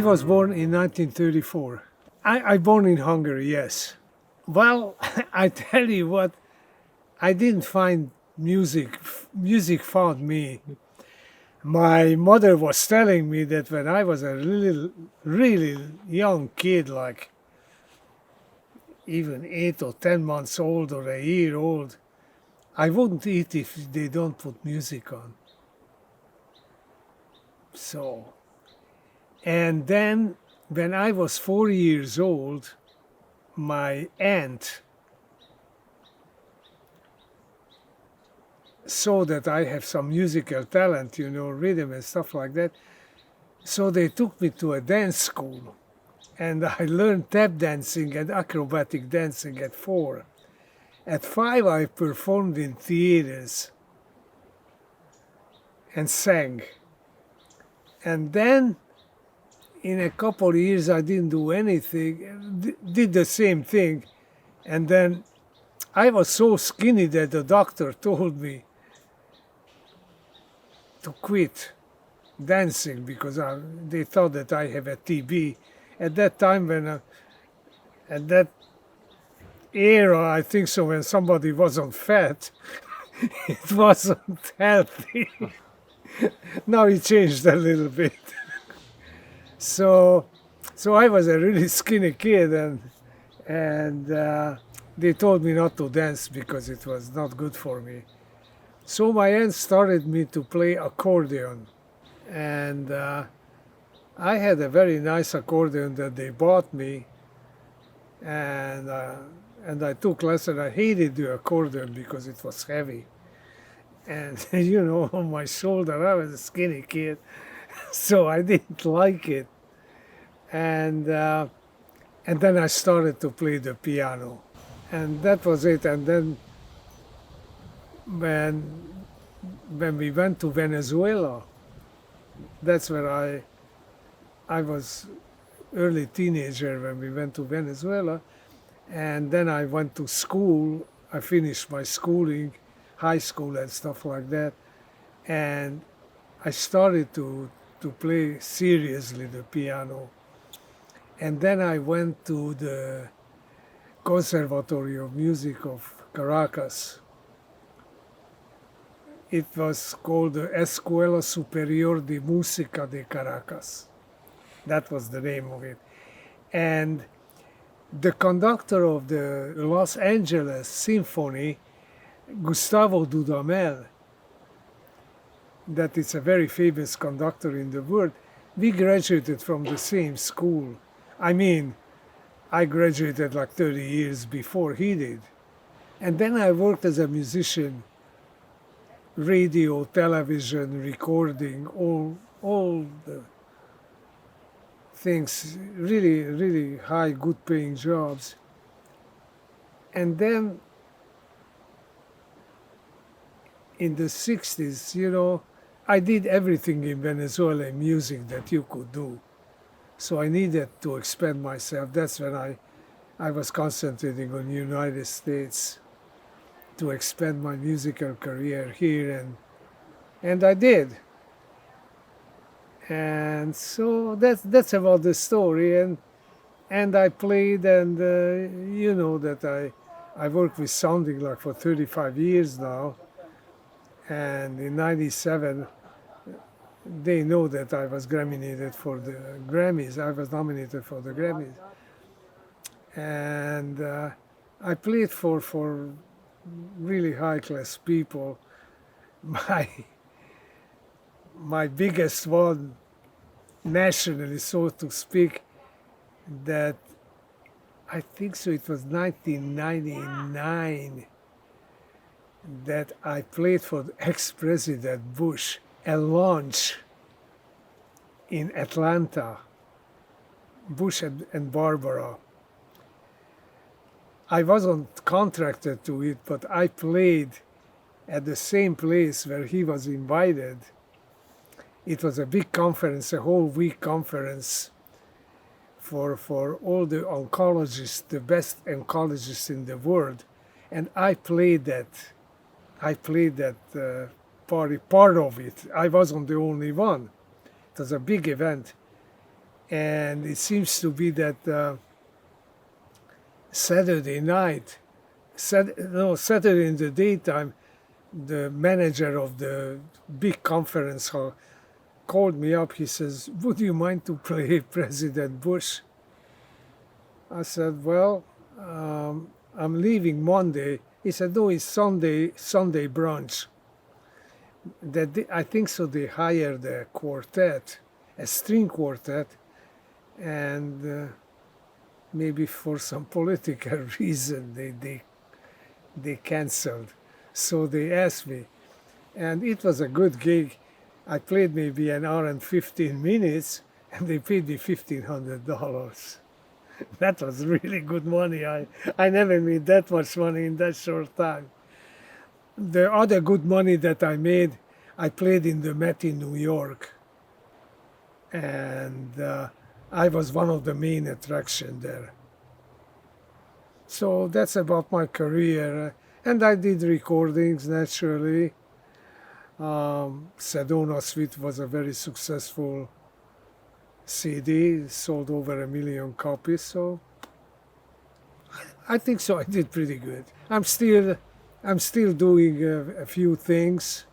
I was born in 1934. I born in Hungary, yes. Well, I tell you what, I didn't find music. Music found me. My mother was telling me that when I was a really young kid, like even 8 or 10 months old or a year old, I wouldn't eat if they don't put music on. So, and then when I was 4 years old, my aunt saw that I have some musical talent, you know, rhythm and stuff like that. So they took me to a dance school, and I learned tap dancing and acrobatic dancing at 4. At 5, I performed in theaters and sang. And then in a couple of years, I didn't do anything, did the same thing. And then I was so skinny that the doctor told me to quit dancing because they thought that I have a TB. At that time, at that era, I think so, when somebody wasn't fat, it wasn't healthy. Now it changed a little bit. So I was a really skinny kid, and they told me not to dance because it was not good for me. So my aunt started me to play accordion, and I had a very nice accordion that they bought me, and I took lessons. I hated the accordion because it was heavy, and you know, on my shoulder, I was a skinny kid, so I didn't like it, and then I started to play the piano, and that was it. And then when we went to Venezuela, that's where I was early teenager when we went to Venezuela, and then I went to school. I finished my schooling, high school and stuff like that, and I started to play seriously the piano. And then I went to the Conservatory of Music of Caracas. It was called the Escuela Superior de Música de Caracas. That was the name of it. And the conductor of the Los Angeles Symphony, Gustavo Dudamel, that is a very famous conductor in the world, we graduated from the same school. I mean, I graduated like 30 years before he did. And then I worked as a musician, radio, television, recording, all the things, really, really high, good paying jobs. And then in the 60s, you know, I did everything in Venezuela music that you could do. So I needed to expand myself. That's when I was concentrating on the United States to expand my musical career here, and I did. And so that's about the story. And I played, and you know that I worked with sounding like for 35 years now. And in '97, they know that I was nominated for the Grammys. I was nominated for the Grammys. And I played for really high-class people. My biggest one, nationally, so to speak, that I think so it was 1999 that I played for ex-President Bush a launch in Atlanta, Bush and Barbara. I wasn't contracted to it, but I played at the same place where he was invited. It was a big conference, a whole week conference for all the oncologists, the best oncologists in the world. And I played that part of it. I wasn't the only one. It was a big event. And it seems to be that Saturday night, Saturday in the daytime, the manager of the big conference hall called me up. He says, "Would you mind to play President Bush?" I said, "Well, I'm leaving Monday." He said, "No, it's Sunday brunch." I think so. They hired a quartet, a string quartet, and maybe for some political reason they canceled. So they asked me, and it was a good gig. I played maybe an hour and 15 minutes, and they paid me $1,500. That was really good money. I never made that much money in that short time. The other good money that I made, I played in the Met in New York, and I was one of the main attractions there. So that's about my career. And I did recordings, naturally. Sedona Suite was a very successful CD, sold over 1 million copies. So I think so. I did pretty good. I'm still doing a few things.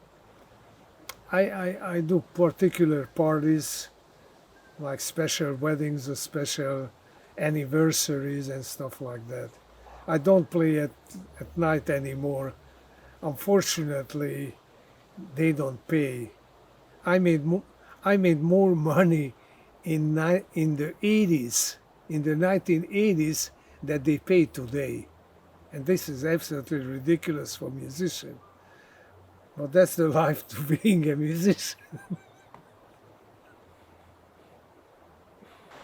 I do particular parties, like special weddings or special anniversaries and stuff like that. I don't play at night anymore. Unfortunately, they don't pay. I made more money in the 80s, in the 1980s, that they pay today. And this is absolutely ridiculous for musicians. But that's the life to being a musician.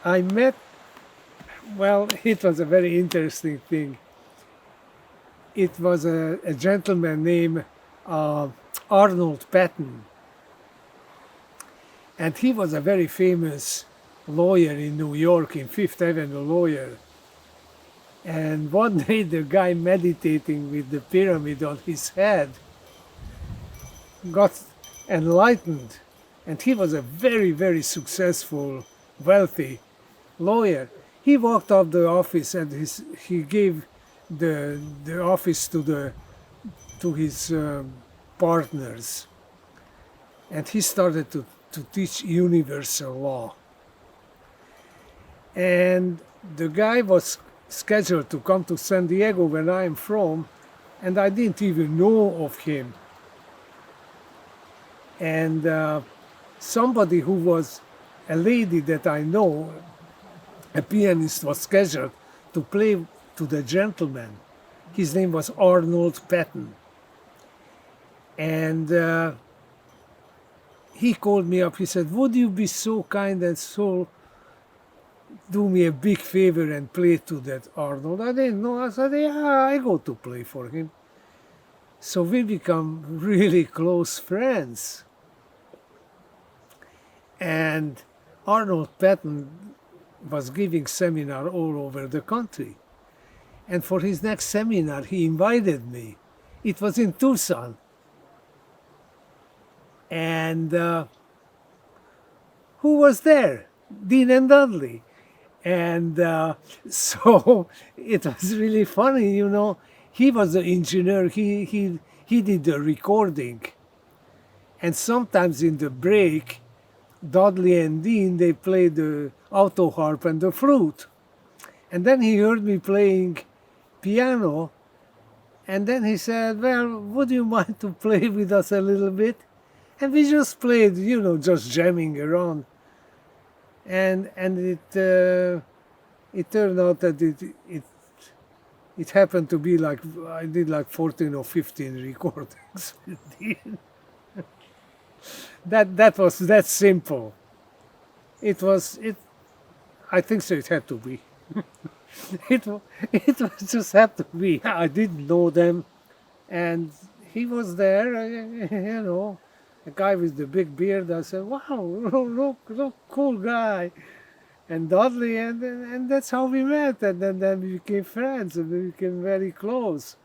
I met, well, it was a very interesting thing. It was a gentleman named Arnold Patton. And he was a very famous lawyer in New York, in Fifth Avenue lawyer. And one day the guy meditating with the pyramid on his head got enlightened. And he was a very, very successful, wealthy lawyer. He walked up the office and he gave the office to his partners. And he started to teach universal law. And the guy was scheduled to come to San Diego, where I am from, and I didn't even know of him. And somebody who was a lady that I know, a pianist, was scheduled to play to the gentleman. His name was Arnold Patton. And he called me up. He said, "Would you be so kind and so do me a big favor and play to that Arnold?" I didn't know. I said, "Yeah, I go to play for him." So we become really close friends. And Arnold Patton was giving seminar all over the country. And for his next seminar, he invited me. It was in Tucson. And who was there? Dean and Dudley. And so it was really funny, you know. He was the engineer. He did the recording. And sometimes in the break, Dudley and Dean, they played the auto harp and the flute. And then he heard me playing piano. And then he said, "Well, would you mind to play with us a little bit?" And we just played, you know, just jamming around. And it turned out that it happened to be like I did like 14 or 15 recordings with Dean. That was that simple. I think so. It had to be. it was just had to be. I didn't know them, and he was there. You know, a guy with the big beard. I said, "Wow, look, cool guy." And Dudley, and that's how we met. And then we became friends, and we became very close.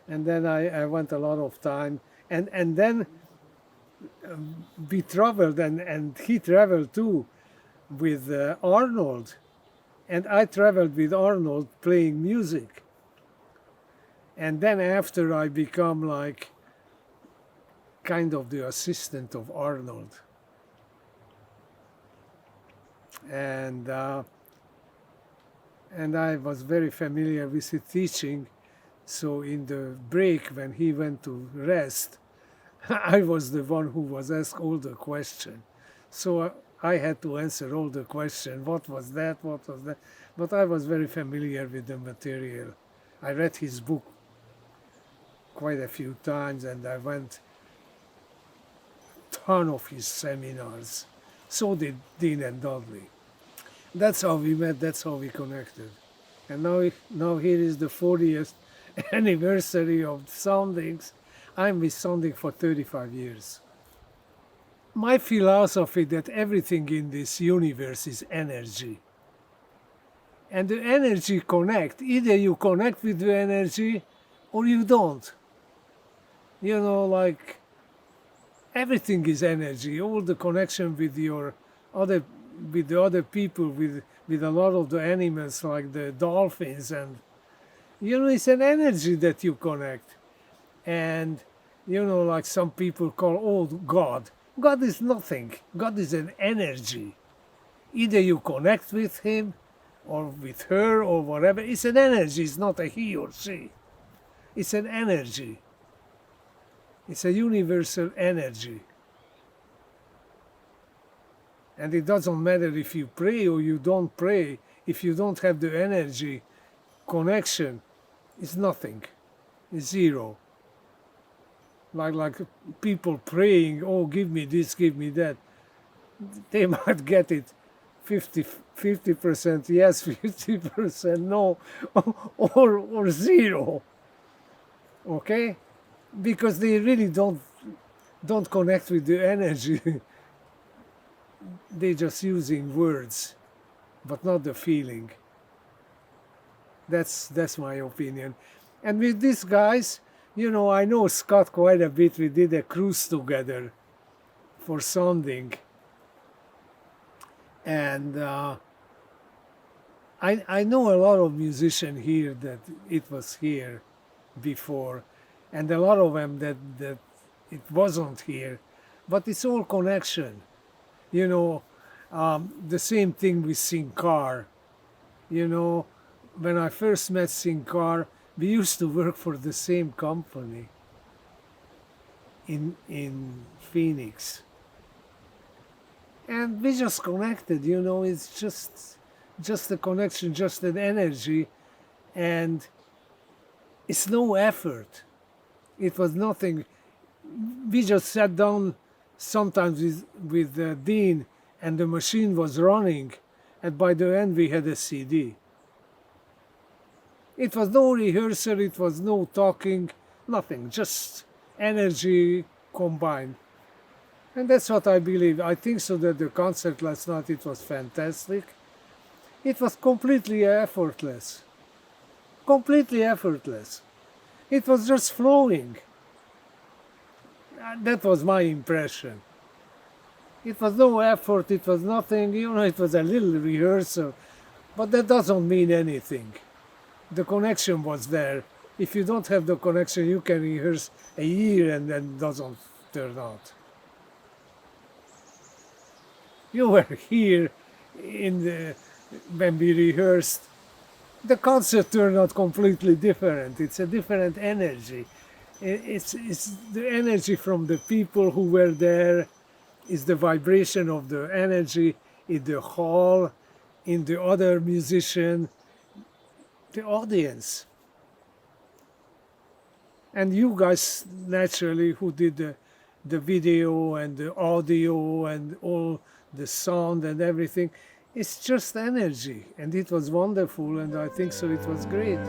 And then I went a lot of time, and then we traveled, and he traveled too. with Arnold, and I traveled with Arnold playing music. And then after I become like kind of the assistant of Arnold. And I was very familiar with his teaching. So in the break when he went to rest, I was the one who was asked all the questions. So I had to answer all the questions. What was that? What was that? But I was very familiar with the material. I read his book quite a few times, and I went a ton of his seminars. So did Dean and Dudley. That's how we met, that's how we connected. And now here is the 40th anniversary of Soundings. I'm with Sounding for 35 years. My philosophy that everything in this universe is energy. And the energy connect. Either you connect with the energy or you don't. You know, like everything is energy. All the connection with the other people, with a lot of the animals like the dolphins, and you know, it's an energy that you connect. And you know, like some people call, oh, God. God is nothing. God is an energy. Either you connect with him or with her or whatever. It's an energy. It's not a he or she. It's an energy. It's a universal energy. And it doesn't matter if you pray or you don't pray. If you don't have the energy connection, it's nothing. It's zero. Like people praying, oh, give me this, give me that. They might get it 50% yes, 50% no, or zero. Okay? Because they really don't connect with the energy. They're just using words, but not the feeling. That's my opinion. And with these guys, you know, I know Scott quite a bit. We did a cruise together for Sounding. And I know a lot of musicians here that it was here before, and a lot of them that it wasn't here. But it's all connection. You know, the same thing with Sinkar. You know, when I first met Sinkar, we used to work for the same company in Phoenix. And we just connected, you know, it's just a connection, just an energy, and it's no effort. It was nothing. We just sat down sometimes with Dean, and the machine was running, and by the end we had a CD. It was no rehearsal, it was no talking, nothing, just energy combined. And that's what I believe. I think so that the concert last night, it was fantastic. It was completely effortless. Completely effortless. It was just flowing. That was my impression. It was no effort, it was nothing, you know, it was a little rehearsal, but that doesn't mean anything. The connection was there. If you don't have the connection, you can rehearse a year and then it doesn't turn out. You were here when we rehearsed. The concert turned out completely different. It's a different energy. It's the energy from the people who were there. It's the vibration of the energy in the hall, in the other musician, the audience. And you guys, naturally, who did the video and the audio and all the sound and everything, it's just energy. And it was wonderful, and I think so it was great.